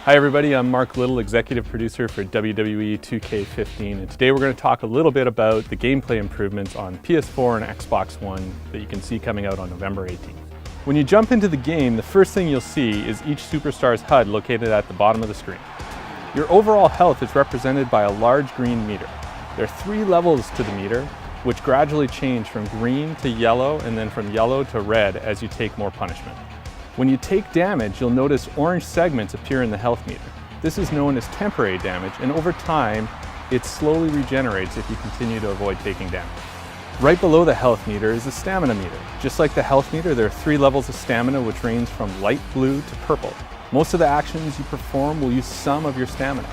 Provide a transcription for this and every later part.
Hi everybody, I'm Mark Little, executive producer for WWE 2K15, and today we're going to talk a little bit about the gameplay improvements on PS4 and Xbox One that you can see coming out on November 18th. When you jump into the game, the first thing you'll see is each superstar's HUD located at the bottom of the screen. Your overall health is represented by a large green meter. There are 3 levels to the meter, which gradually change from green to yellow and then from yellow to red as you take more punishment. When you take damage, you'll notice orange segments appear in the health meter. This is known as temporary damage, and over time, it slowly regenerates if you continue to avoid taking damage. Right below the health meter is the stamina meter. Just like the health meter, there are 3 levels of stamina which range from light blue to purple. Most of the actions you perform will use some of your stamina.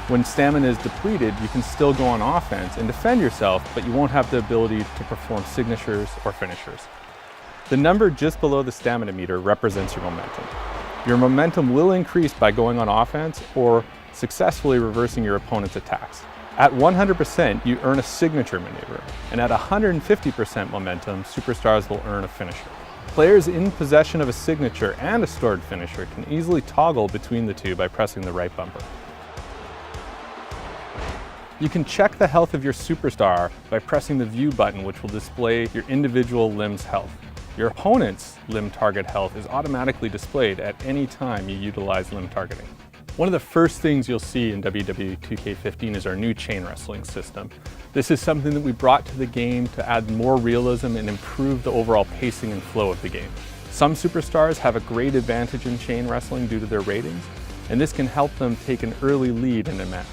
When stamina is depleted, you can still go on offense and defend yourself, but you won't have the ability to perform signatures or finishers. The number just below the stamina meter represents your momentum. Your momentum will increase by going on offense or successfully reversing your opponent's attacks. At 100%, you earn a signature maneuver, and at 150% momentum, superstars will earn a finisher. Players in possession of a signature and a stored finisher can easily toggle between the two by pressing the right bumper. You can check the health of your superstar by pressing the view button, which will display your individual limb's health. Your opponent's limb target health is automatically displayed at any time you utilize limb targeting. One of the first things you'll see in WWE 2K15 is our new chain wrestling system. This is something that we brought to the game to add more realism and improve the overall pacing and flow of the game. Some superstars have a great advantage in chain wrestling due to their ratings, and this can help them take an early lead in a match.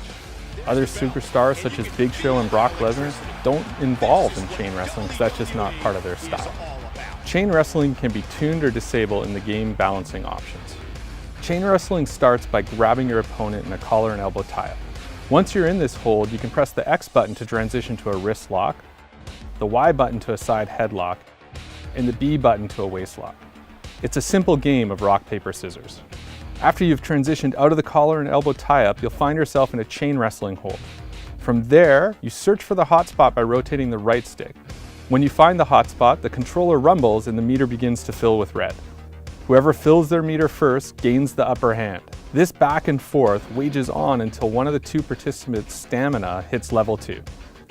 Other superstars such as Big Show and Brock Lesnar don't involve in chain wrestling because that's just not part of their style. Chain wrestling can be tuned or disabled in the game balancing options. Chain wrestling starts by grabbing your opponent in a collar and elbow tie-up. Once you're in this hold, you can press the X button to transition to a wrist lock, the Y button to a side headlock, and the B button to a waist lock. It's a simple game of rock, paper, scissors. After you've transitioned out of the collar and elbow tie-up, you'll find yourself in a chain wrestling hold. From there, you search for the hot spot by rotating the right stick. When you find the hot spot, the controller rumbles and the meter begins to fill with red. Whoever fills their meter first gains the upper hand. This back and forth wages on until one of the 2 participants' stamina hits level 2.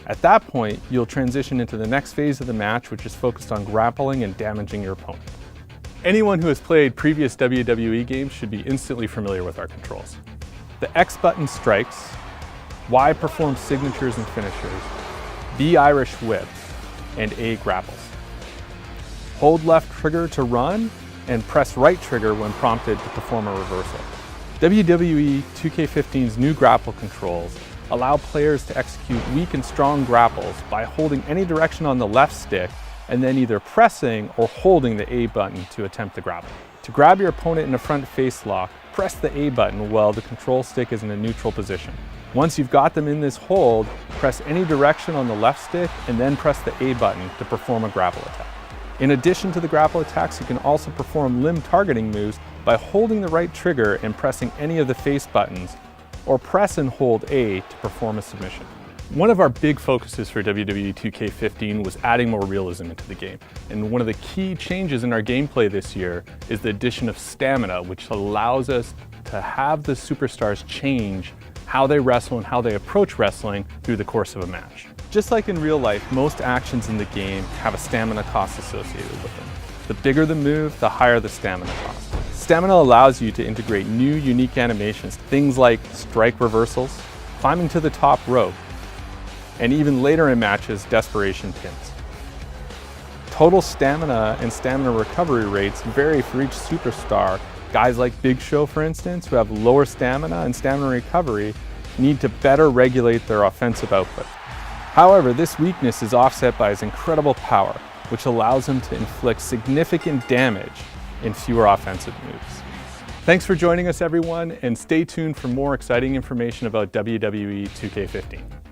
At that point, you'll transition into the next phase of the match, which is focused on grappling and damaging your opponent. Anyone who has played previous WWE games should be instantly familiar with our controls. The X button strikes, Y performs signatures and finishers, B Irish whip, and A grapples. Hold left trigger to run, and press right trigger when prompted to perform a reversal. WWE 2K15's new grapple controls allow players to execute weak and strong grapples by holding any direction on the left stick and then either pressing or holding the A button to attempt to grapple. To grab your opponent in a front face lock, press the A button while the control stick is in a neutral position. Once you've got them in this hold, press any direction on the left stick and then press the A button to perform a grapple attack. In addition to the grapple attacks, you can also perform limb targeting moves by holding the right trigger and pressing any of the face buttons, or press and hold A to perform a submission. One of our big focuses for WWE 2K15 was adding more realism into the game. And one of the key changes in our gameplay this year is the addition of stamina, which allows us to have the superstars change how they wrestle and how they approach wrestling through the course of a match. Just like in real life, most actions in the game have a stamina cost associated with them. The bigger the move, the higher the stamina cost. Stamina allows you to integrate new, unique animations, things like strike reversals, climbing to the top rope, and even later in matches, desperation pins. Total stamina and stamina recovery rates vary for each superstar. Guys like Big Show, for instance, who have lower stamina and stamina recovery, need to better regulate their offensive output. However, this weakness is offset by his incredible power, which allows him to inflict significant damage in fewer offensive moves. Thanks for joining us, everyone, and stay tuned for more exciting information about WWE 2K15.